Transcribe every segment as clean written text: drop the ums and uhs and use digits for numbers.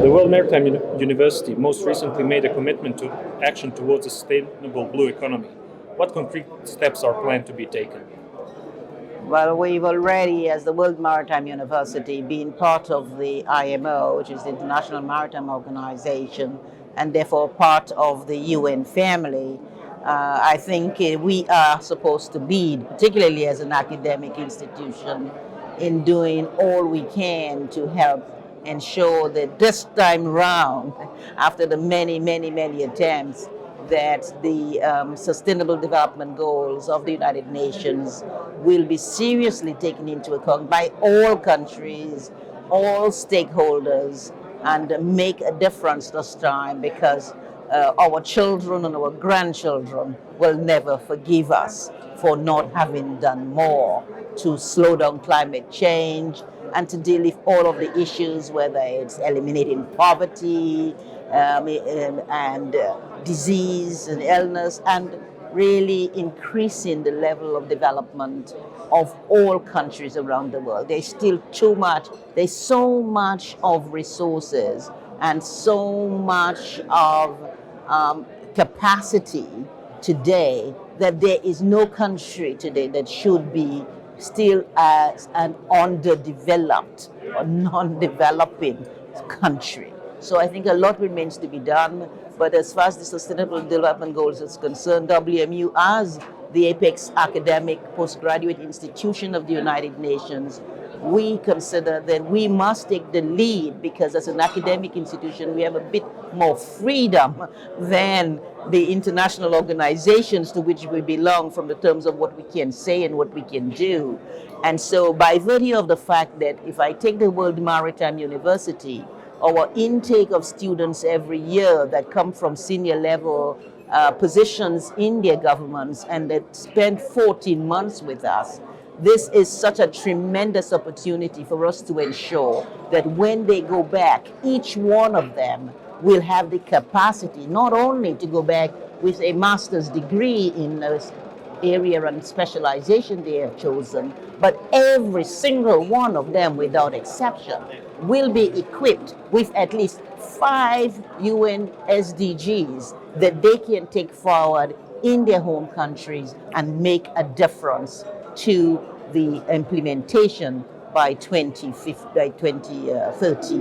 The World Maritime University most recently made a commitment to action towards a sustainable blue economy. What concrete steps are planned to be taken? Well, we've already, as the World Maritime University, been part of the IMO, which is the International Maritime Organization, and therefore part of the UN family. I think we are supposed to lead, particularly as an academic institution, in doing all we can to help ensure that this time round, after the many attempts, that the Sustainable Development Goals of the United Nations will be seriously taken into account by all countries, all stakeholders, and make a difference this time, because our children and our grandchildren will never forgive us for not having done more to slow down climate change and to deal with all of the issues, whether it's eliminating poverty and disease and illness, and really increasing the level of development of all countries around the world. There's still too much, there's so much of resources and so much of capacity today that there is no country today that should be still as an underdeveloped or non-developing country. So I think a lot remains to be done. But as far as the Sustainable Development Goals is concerned, WMU, as the apex academic postgraduate institution of the United Nations, we consider that we must take the lead, because as an academic institution, we have a bit more freedom than the international organizations to which we belong from the terms of what we can say and what we can do. And so by virtue of the fact that if I take the World Maritime University, our intake of students every year that come from senior level positions in their governments and that spend 14 months with us, this is such a tremendous opportunity for us to ensure that when they go back, each one of them will have the capacity not only to go back with a master's degree in the area and specialization they have chosen, but every single one of them, without exception, will be equipped with at least 5 UN SDGs that they can take forward in their home countries and make a difference to the implementation by 2030,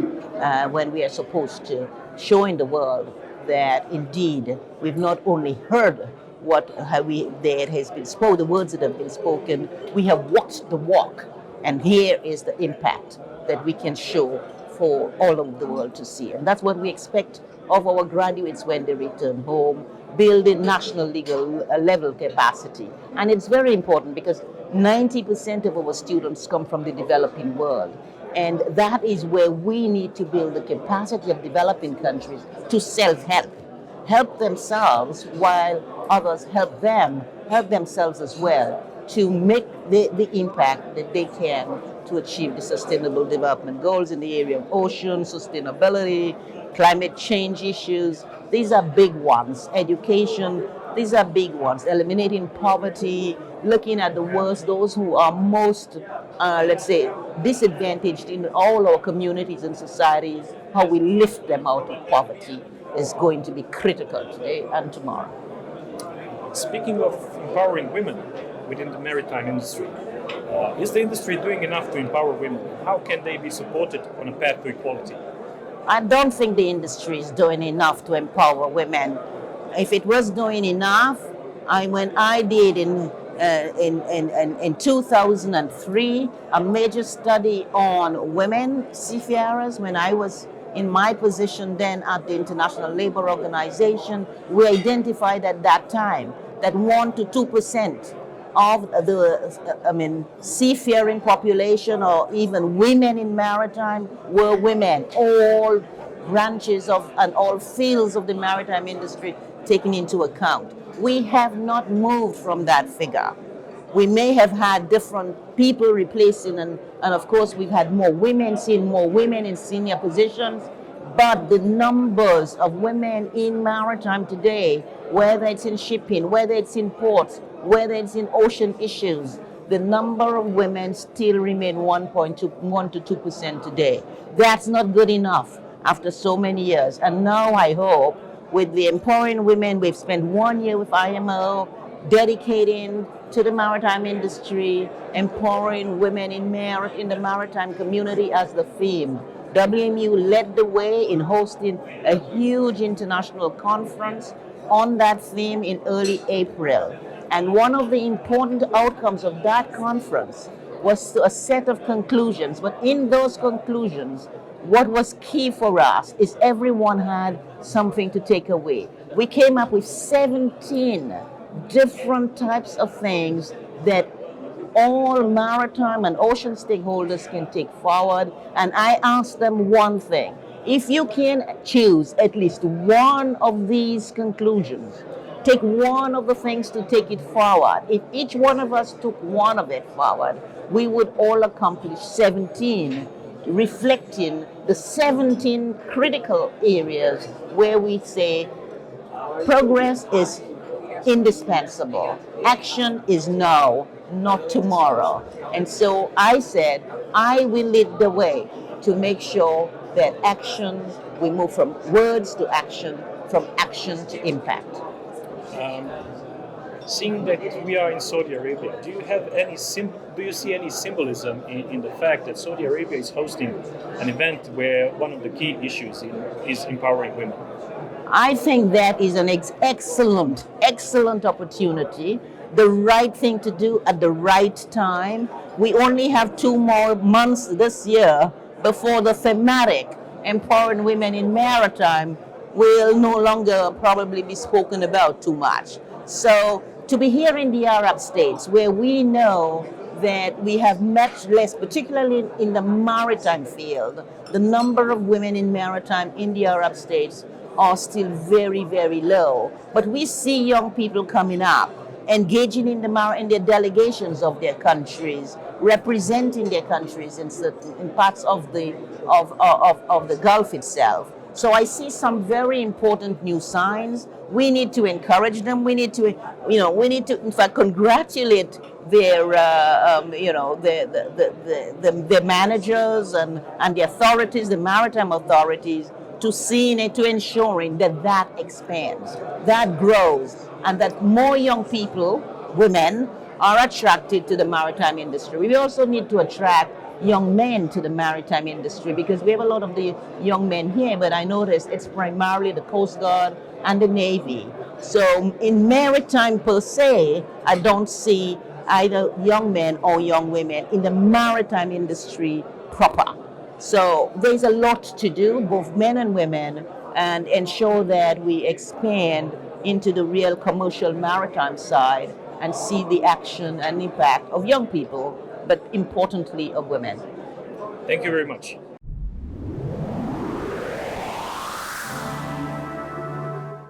when we are supposed to showing the world that indeed we've not only heard that has been spoken, the words that have been spoken, we have walked the walk, and here is the impact that we can show for all of the world to see. And that's what we expect of our graduates when they return home, building national level capacity. And it's very important because 90% of our students come from the developing world. And that is where we need to build the capacity of developing countries to help themselves while others help themselves as well to make the impact that they can to achieve the Sustainable Development Goals in the area of ocean, sustainability, climate change issues. These are big ones. Education, these are big ones. Eliminating poverty, looking at the worst, those who are most, let's say, disadvantaged in all our communities and societies, how we lift them out of poverty is going to be critical today and tomorrow. Speaking of empowering women within the maritime industry, is the industry doing enough to empower women? How can they be supported on a path to equality? I don't think the industry is doing enough to empower women. If it was doing enough, when I did in 2003 a major study on women seafarers, when I was in my position then at the International Labour Organization, we identified at that time that 1 to 2% of the seafaring population, or even women in maritime, were women. All branches of and all fields of the maritime industry taken into account. We have not moved from that figure. We may have had different people replacing, and of course we've had more women, seen more women in senior positions, but the numbers of women in maritime today, whether it's in shipping, whether it's in ports, whether it's in ocean issues, the number of women still remain 1 to 2% today. That's not good enough. after so many years. And now I hope with the Empowering Women, we've spent 1 year with IMO, dedicating to the maritime industry, empowering women in the maritime community as the theme. WMU led the way in hosting a huge international conference on that theme in early April. And one of the important outcomes of that conference was a set of conclusions. But in those conclusions, what was key for us is everyone had something to take away. We came up with 17 different types of things that all maritime and ocean stakeholders can take forward. And I asked them one thing. If you can choose at least one of these conclusions, take one of the things to take it forward. If each one of us took one of it forward, we would all accomplish 17, reflecting the 17 critical areas where we say progress is indispensable. Action is now, not tomorrow. And so I said, I will lead the way to make sure that action, we move from words to action, from action to impact. Seeing that we are in Saudi Arabia, do you see any symbolism in the fact that Saudi Arabia is hosting an event where one of the key issues is empowering women? I think that is an excellent opportunity, the right thing to do at the right time. We only have 2 more months this year before the thematic empowering women in maritime will no longer probably be spoken about too much. So to be here in the Arab states, where we know that we have much less, particularly in the maritime field, the number of women in maritime in the Arab states are still very, very low. But we see young people coming up, engaging in the delegations of their countries, representing their countries in parts of the Gulf itself. So I see some very important new signs. We need to encourage them. We need to, in fact, congratulate their, the managers and the authorities, the maritime authorities, to ensuring that expands, that grows, and that more young people, women, are attracted to the maritime industry. We also need to attract young men to the maritime industry because we have a lot of the young men here, but I noticed it's primarily the Coast Guard and the Navy. So in maritime per se, I don't see either young men or young women in the maritime industry proper. So there's a lot to do, both men and women, and ensure that we expand into the real commercial maritime side and see the action and impact of young people, but importantly of women. Thank you very much.